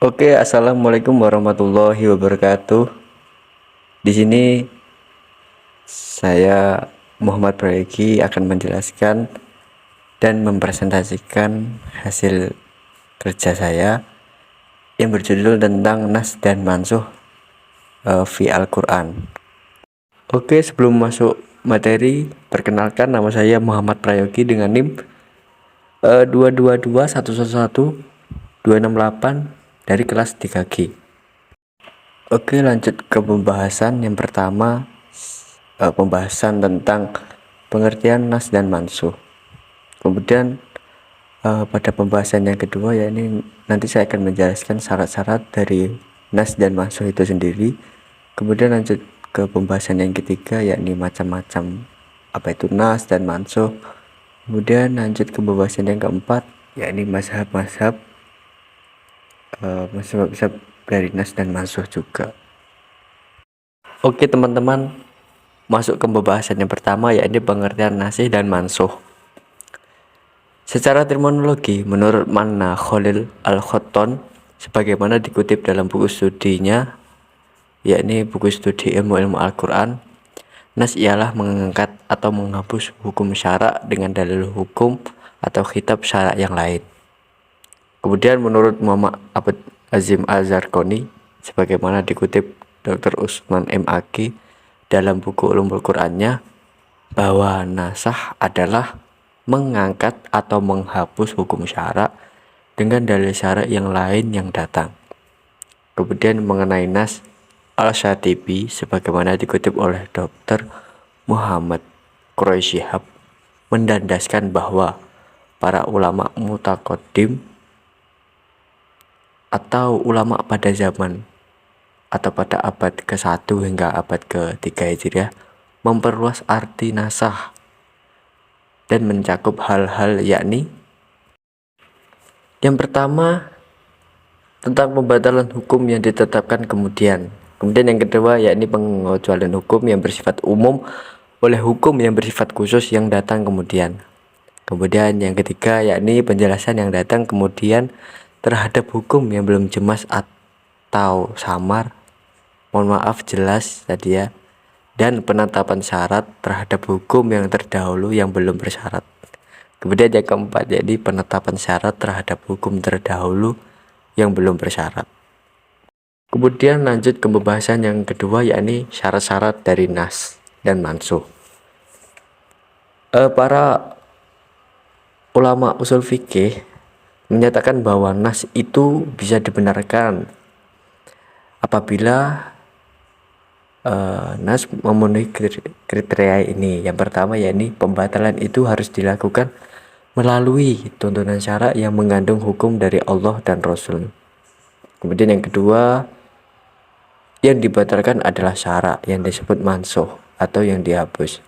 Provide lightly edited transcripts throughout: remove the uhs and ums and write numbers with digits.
Oke, assalamualaikum warahmatullahi wabarakatuh. Di sini saya Muhammad Prayogi akan menjelaskan dan mempresentasikan hasil kerja saya yang berjudul tentang Nas dan Mansuh fi Al-Quran. Oke, sebelum masuk materi, perkenalkan nama saya Muhammad Prayogi dengan NIM 222111268 dari kelas 3G. Oke, lanjut ke pembahasan yang pertama, pembahasan tentang pengertian nas dan mansuh. Kemudian pada pembahasan yang kedua, yakni nanti saya akan menjelaskan syarat-syarat dari nas dan mansuh itu sendiri. Kemudian lanjut ke pembahasan yang ketiga, yakni macam-macam apa itu nas dan mansuh. Kemudian lanjut ke pembahasan yang keempat, yakni mazhab-mazhab dari nas dan mansuh juga. Oke teman-teman, masuk ke pembahasan yang pertama, yakni pengertian nasih dan mansuh. Secara terminologi, menurut Manna Khalil Al-Khotton, sebagaimana dikutip dalam buku studinya, yakni buku studi ilmu-ilmu Al-Quran, nas ialah mengangkat atau menghapus hukum syara dengan dalil hukum atau kitab syara yang lain. Kemudian menurut Muhammad Abd Azim Al-Zarqani, sebagaimana dikutip Dr. Usman M.Aqi dalam buku Ulumul Qurannya, bahwa nasah adalah mengangkat atau menghapus hukum syara dengan dalil syara yang lain yang datang. Kemudian mengenai nas, Al-Syatibi sebagaimana dikutip oleh Dr. Muhammad Quraisy Shihab mendandaskan bahwa para ulama mutaqaddim atau ulama pada zaman atau pada abad ke-1 hingga abad ke-3 Hijriah memperluas arti nasah dan mencakup hal-hal, yakni yang pertama tentang pembatalan hukum yang ditetapkan kemudian yang kedua yakni pengecualian hukum yang bersifat umum oleh hukum yang bersifat khusus yang datang kemudian yang ketiga yakni penjelasan yang datang kemudian terhadap hukum yang belum jelas atau samar, jelas tadi ya, dan penetapan syarat terhadap hukum yang terdahulu yang belum bersyarat. Kemudian yang keempat jadi penetapan syarat terhadap hukum terdahulu yang belum bersyarat. Kemudian lanjut ke pembahasan yang kedua, yakni syarat-syarat dari nas dan mansuh. Para ulama usul fikih menyatakan bahwa nas itu bisa dibenarkan apabila nas memenuhi kriteria ini. Yang pertama yakni pembatalan itu harus dilakukan melalui tuntunan syara yang mengandung hukum dari Allah dan Rasul. Kemudian yang kedua, yang dibatalkan adalah syara yang disebut mansuh atau yang dihapus.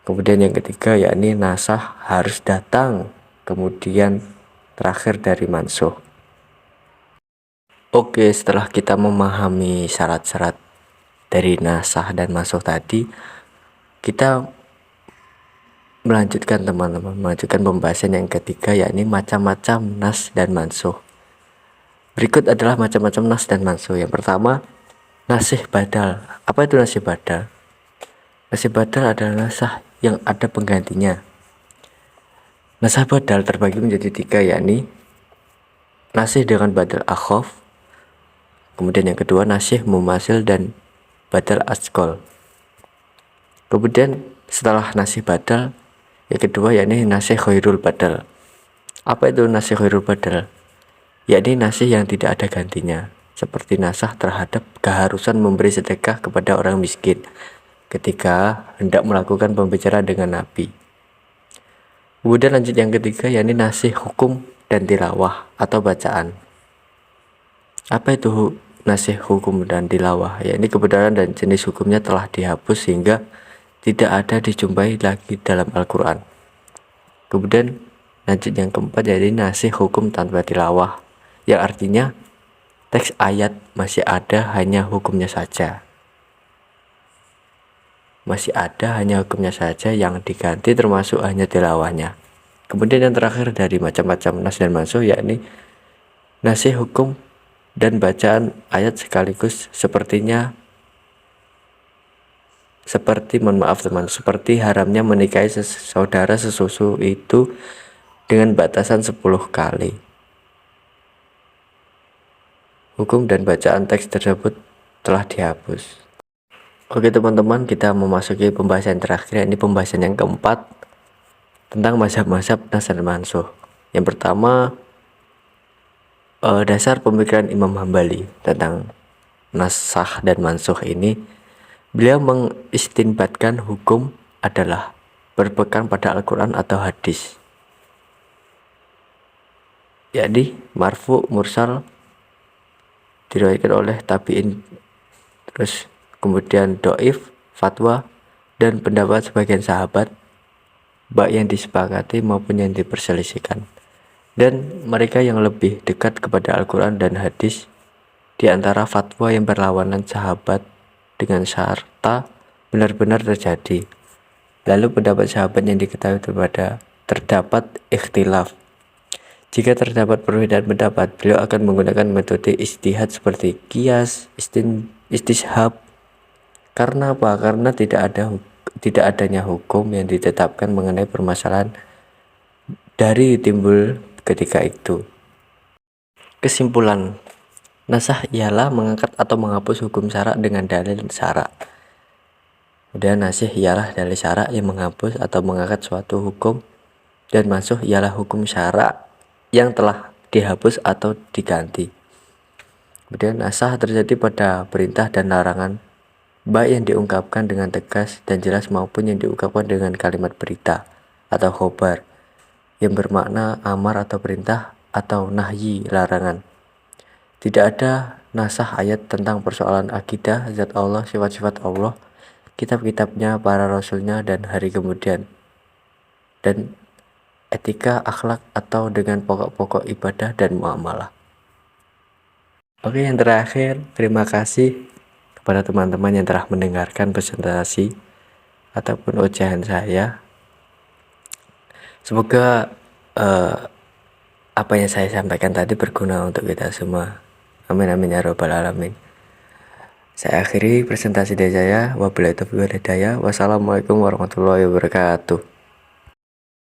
Kemudian yang ketiga yakni nasah harus datang, kemudian terakhir dari mansuh. Oke, setelah kita memahami syarat-syarat dari nasah dan mansuh tadi, kita melanjutkan pembahasan yang ketiga, yakni macam-macam nas dan mansuh. Berikut adalah macam-macam nas dan mansuh. Yang pertama, nasih badal. Apa itu nasih badal? Nasih badal adalah nasah yang ada penggantinya. Nasah badal terbagi menjadi tiga, yakni nasih dengan badal akhaf, kemudian yang kedua nasih mumasil, dan badal asqal. Kemudian setelah nasih badal, yang kedua yakni nasih khairul badal. Apa itu nasih khairul badal? Yakni nasih yang tidak ada gantinya, seperti nasah terhadap keharusan memberi sedekah kepada orang miskin ketika hendak melakukan pembicaraan dengan Nabi. Kemudian lanjut yang ketiga, yakni nasih hukum dan tilawah atau bacaan. Apa itu nasih hukum dan tilawah? Yakni kebenaran dan jenis hukumnya telah dihapus sehingga tidak ada dijumpai lagi dalam Al-Quran. Kemudian lanjut yang keempat, yakni nasih hukum tanpa tilawah, yang artinya teks ayat masih ada, hanya hukumnya saja. Yang diganti termasuk hanya tilawahnya. Kemudian yang terakhir dari macam-macam nas dan mansuh, yakni nasih hukum dan bacaan ayat sekaligus seperti haramnya menikahi saudara sesusu itu dengan batasan 10 kali. Hukum dan bacaan teks tersebut telah dihapus. Oke teman-teman, kita memasuki pembahasan terakhir, ini pembahasan yang keempat tentang mazhab-mazhab nas dan mansuh. Yang pertama, dasar pemikiran Imam Hambali tentang nasakh dan mansuh ini. Beliau mengistinbatkan hukum adalah berpegang pada Al-Quran atau hadis, yakni marfu, mursal, diriwayatkan oleh tabi'in, terus kemudian doif, fatwa, dan pendapat sebagian sahabat, baik yang disepakati maupun yang diperselisihkan, dan mereka yang lebih dekat kepada Al-Quran dan hadis di antara fatwa yang berlawanan sahabat dengan syarta benar-benar terjadi. Lalu pendapat sahabat yang diketahui terdapat ikhtilaf. Jika terdapat perbedaan pendapat, beliau akan menggunakan metode ijtihad seperti qiyas, istishab. Karena apa? Karena tidak adanya hukum yang ditetapkan mengenai permasalahan dari timbul ketika itu. Kesimpulan, nasakh ialah mengangkat atau menghapus hukum syarak dengan dalil syarak. Kemudian nasikh ialah dalil syarak yang menghapus atau mengangkat suatu hukum, dan mansuh ialah hukum syarak yang telah dihapus atau diganti. Kemudian nasakh terjadi pada perintah dan larangan, baik yang diungkapkan dengan tegas dan jelas maupun yang diungkapkan dengan kalimat berita atau khobar yang bermakna amar atau perintah atau nahyi larangan. Tidak ada nasakh ayat tentang persoalan akidah, zat Allah, sifat-sifat Allah, kitab-kitabnya, para rasulnya, dan hari kemudian, dan etika, akhlak, atau dengan pokok-pokok ibadah dan muamalah. Oke, yang terakhir, terima kasih kepada teman-teman yang telah mendengarkan presentasi ataupun ucapan saya. Semoga apa yang saya sampaikan tadi berguna untuk kita semua. Amin amin ya robbal alamin. Saya akhiri presentasi dari saya. Wabillahi taufiq wal hidayah. Wassalamualaikum warahmatullahi wabarakatuh.